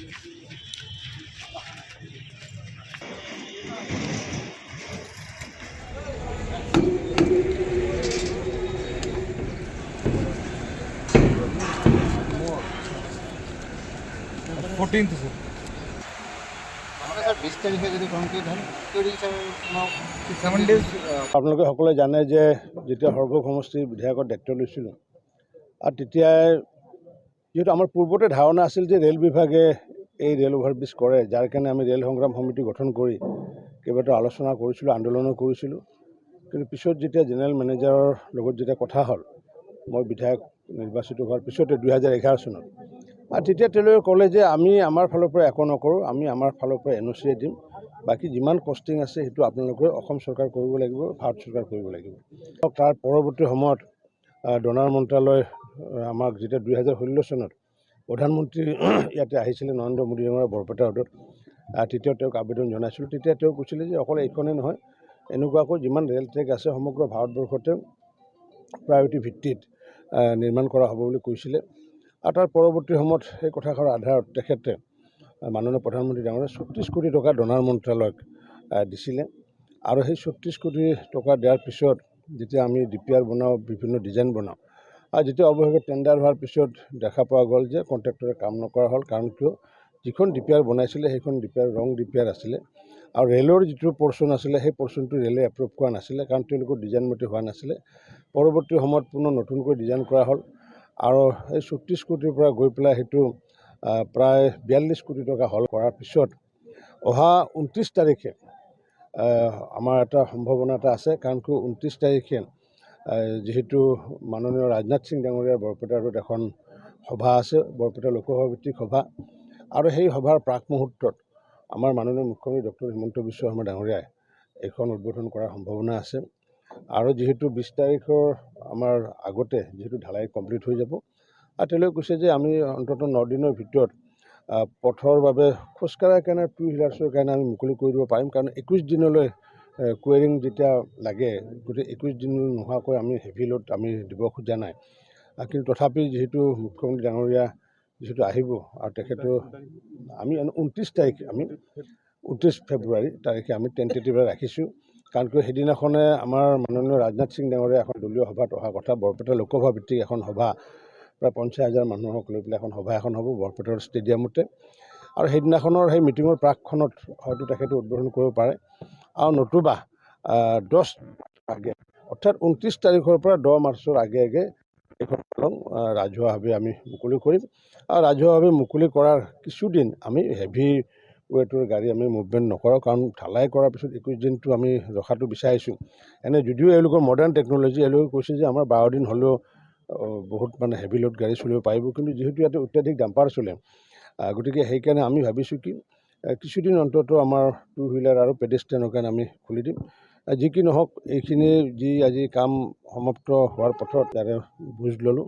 14th sir. Seven days. আপোনালোকে সকলোৱে জানে যে যেতিয়া সৰ্ব সমষ্টিৰ বিধায়কৰ দায়িত্ব লৈছিলোঁ আৰু তেতিয়াই যিহেতু আমাৰ পূৰ্বতে ধাৰণা আছিল যে ৰেল বিভাগে এই ৰেল অভাৰব্ৰিজ কৰে, যাৰ কাৰণে আমি ৰেল সংগ্ৰাম সমিতি গঠন কৰি কেইবাটাও আলোচনা কৰিছিলোঁ, আন্দোলনো কৰিছিলোঁ। কিন্তু পিছত যেতিয়া জেনেৰেল মেনেজাৰৰ লগত যেতিয়া কথা হ'ল, মই বিধায়ক নিৰ্বাচিত হোৱাৰ পিছতে 2011 চনত, আৰু তেতিয়া তেওঁলোকে ক'লে যে আমি আমাৰ ফালৰ পৰা একো নকৰোঁ, আমি আমাৰ ফালৰ পৰা NOC দিম, বাকী যিমান কষ্টিং আছে সেইটো আপোনালোকে অসম চৰকাৰ কৰিব লাগিব, ভাৰত চৰকাৰ কৰিব লাগিব। তাৰ পৰৱৰ্তী সময়ত ডনাৰ মন্ত্ৰালয় আমাক যেতিয়া 2016 চনত প্ৰধানমন্ত্ৰী ইয়াতে আহিছিলে নৰেন্দ্ৰ মোদী ডাঙৰীয়া বৰপেটা ৰোডত, তেতিয়া তেওঁক আবেদন জনাইছিলোঁ। তেতিয়া তেওঁ কৈছিলে যে অকল এইখনেই নহয়, এনেকুৱাকৈ যিমান ৰেল ট্ৰেক আছে সমগ্ৰ ভাৰতবৰ্ষতে প্ৰায়ৰিটি ভিত্তিত নিৰ্মাণ কৰা হ'ব বুলি কৈছিলে। আৰু তাৰ পৰৱৰ্তী সময়ত সেই কথাষাৰৰ আধাৰত তেখেতে মাননীয় প্ৰধানমন্ত্ৰী ডাঙৰীয়া 36 কোটি টকা ডনাৰ মন্ত্ৰালয়ক দিছিলে। আৰু সেই 36 কোটি টকা দিয়াৰ পিছত যেতিয়া আমি DPR বনাওঁ, বিভিন্ন ডিজাইন বনাওঁ, আৰু যেতিয়া অৱশেষত টেণ্ডাৰ হোৱাৰ পিছত দেখা পোৱা গ'ল যে কণ্ট্ৰেক্টৰে কাম নকৰা হ'ল। কাৰণ কিয়, যিখন DPR বনাইছিলে সেইখন DPR ৰং DPR আছিলে, আৰু ৰেলৰ যিটো পৰ্চন আছিলে সেই পৰ্চনটো ৰেলে এপ্ৰুভ কৰা নাছিলে, কাৰণ তেওঁলোকৰ ডিজাইন মতে হোৱা নাছিলে। পৰৱৰ্তী সময়ত পুনৰ নতুনকৈ ডিজাইন কৰা হ'ল, আৰু এই 36 কোটিৰ পৰা গৈ পেলাই সেইটো প্ৰায় 42 কোটি টকা হ'ল। কৰাৰ পিছত অহা 29 তাৰিখে আমাৰ এটা সম্ভাৱনা এটা আছে, কাৰণ কিয় 29 তাৰিখে যিহেতু মাননীয় ৰাজনাথ সিং ডাঙৰীয়াৰ বৰপেটা ৰোডত এখন সভা আছে, বৰপেটা লোকসভা ভিত্তিক সভা, আৰু সেই সভাৰ প্ৰাক মুহূৰ্তত আমাৰ মাননীয় মুখ্যমন্ত্ৰী ডক্টৰ হিমন্ত বিশ্ব শৰ্মা ডাঙৰীয়াই এইখন উদ্বোধন কৰাৰ সম্ভাৱনা আছে। আৰু যিহেতু 20 তাৰিখৰ আমাৰ আগতে যিহেতু ঢালাই কমপ্লিট হৈ যাব, আৰু তেওঁলোকে কৈছে যে আমি অন্ততঃ 9 দিনৰ ভিতৰত পথৰ বাবে খোজকাঢ়াৰ কাৰণে, টু হুইলাৰ্ছৰ কাৰণে আমি মুকলি কৰি দিব পাৰিম। কাৰণ 21 দিনলৈ কুৱেৰিং যেতিয়া লাগে, গতিকে 21 দিন নোহোৱাকৈ আমি হেভি লোড আমি দিব খোজা নাই। কিন্তু তথাপি যিহেতু মুখ্যমন্ত্ৰী ডাঙৰীয়া যিহেতু আহিব, আৰু তেখেতৰ আমি 29 তাৰিখে, আমি 29 ফেব্ৰুৱাৰী তাৰিখে আমি টেণ্টেটিভলি ৰাখিছোঁ। কাৰণ কিয় সেইদিনাখনে আমাৰ মাননীয় ৰাজনাথ সিং ডাঙৰীয়া এখন দলীয় সভাত অহা কথা, বৰপেটা লোকসভা ভিত্তিক এখন সভা, প্ৰায় 50,000 মানুহক লৈ পেলাই এখন সভা এখন হ'ব বৰপেটাৰ ষ্টেডিয়ামতে। আৰু সেইদিনাখনৰ সেই মিটিঙৰ প্ৰাকখনত হয়তো তেখেতে উদ্বোধন কৰিব পাৰে, আৰু নতুবা 10 আগে, অৰ্থাৎ 29 তাৰিখৰ পৰা 10 মাৰ্চৰ আগে আগে এইখন ৰাজহুৱাভাৱে আমি মুকলি কৰিম। আৰু ৰাজহুৱাভাৱে মুকলি কৰাৰ কিছুদিন আমি হেভি ৱেটৰ গাড়ী আমি মুভমেণ্ট নকৰোঁ, কাৰণ ঢালাই কৰাৰ পিছত 21 দিনটো আমি ৰখাটো বিচাৰিছোঁ। এনে যদিও এওঁলোকৰ মডাৰ্ণ টেকন'লজি, এওঁলোকে কৈছে যে আমাৰ 12 দিন হ'লেও বহুত মানে হেভি লোড গাড়ী চলিব পাৰিব, কিন্তু যিহেতু ইয়াতে অত্যাধিক ডাম্পাৰ চলে, গতিকে সেইকাৰণে আমি ভাবিছোঁ কি কিছুদিন অন্ততঃ আমাৰ টু হুইলাৰ আৰু পেডেষ্ট্ৰিয়ানৰ কাৰণে আমি খুলি দিম। যি কি নহওক, এইখিনি যি আজি কাম সমাপ্ত হোৱাৰ পথত তাৰে বুজ ল'লোঁ,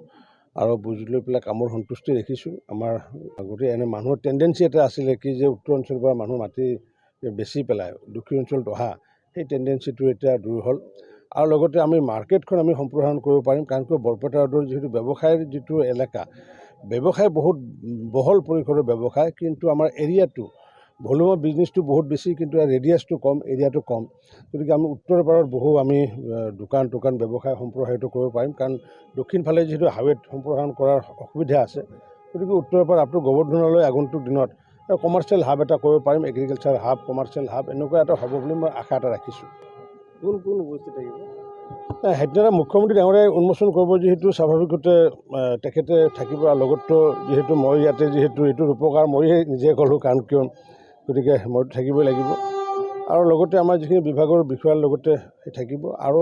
আৰু বুজ লৈ পেলাই কামৰ সন্তুষ্টি ৰাখিছোঁ। আমাৰ গোটেই এনে মানুহৰ টেণ্ডেঞ্চি এটা আছিলে কি যে উত্তৰ অঞ্চলৰ পৰা মানুহ মাটি বেচি পেলাই দক্ষিণ অঞ্চলত অহা, সেই টেণ্ডেঞ্চিটো এতিয়া দূৰ হ'ল। আৰু লগতে আমি মাৰ্কেটখন আমি সম্প্ৰসাৰণ কৰিব পাৰিম, কাৰণ কিয় বৰপেটা ৰোডৰ যিহেতু ব্যৱসায়ৰ যিটো এলেকা, ব্যৱসায় বহুত বহল পৰিসৰৰ ব্যৱসায়, কিন্তু আমাৰ এৰিয়াটো ভলিউম অফ বিজনেছটো বহুত বেছি, কিন্তু ৰেডিয়াছটো কম, এৰিয়াটো কম। গতিকে আমি উত্তৰ পাৰত বহু আমি দোকান ব্যৱসায় সম্প্ৰসাৰিত কৰিব পাৰিম, কাৰণ দক্ষিণ ফালে যিহেতু হাইৱেত সম্প্ৰসাৰণ কৰাৰ অসুবিধা আছে। গতিকে উত্তৰ পাৰ আপটো গোবৰ্ধনলৈ আগন্তুক দিনত কমাৰ্চিয়েল হাব এটা কৰিব পাৰিম, এগ্ৰিকালচাৰ হাব, কমাৰ্চিয়েল হাব, এনেকুৱা এটা হ'ব বুলি মই আশা এটা ৰাখিছোঁ। কোন উপস্থিত থাকিব? সেইদিনা মুখ্যমন্ত্ৰী ডাঙৰীয়াই উন্মোচন কৰিব, যিহেতু স্বাভাৱিকতে তেখেতে থাকিব। আৰু লগতো যিহেতু মই ইয়াতে যিহেতু এইটোৰ উপকাৰ ময়ে নিজে ক'লোঁ, কাৰণ কিয় গতিকে মইতো থাকিবই লাগিব। আৰু লগতে আমাৰ যিখিনি বিভাগৰ বিষয়াৰ লগতে থাকিব। আৰু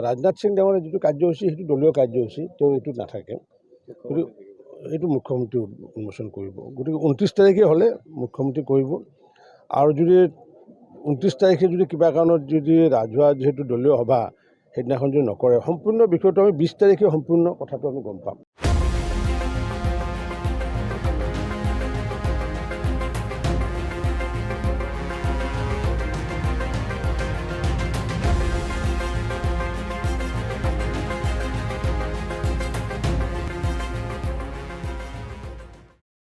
ৰাজনাথ সিং ডাঙৰীয়াৰ যিটো কাৰ্যসূচী সেইটো দলীয় কাৰ্যসূচী, তেওঁ এইটোত নাথাকে, গতিকে এইটো মুখ্যমন্ত্ৰী উন্মোচন কৰিব। গতিকে 29 তাৰিখে হ'লে মুখ্যমন্ত্ৰী কৰিব। আৰু যদি 29 তাৰিখে যদি কিবা কাৰণত যদি ৰাজহুৱা যিহেতু দলীয় সভা সেইদিনাখন যদি নকৰে, সম্পূৰ্ণ বিষয়টো আমি 20 তাৰিখে সম্পূৰ্ণ কথাটো আমি গম পাম।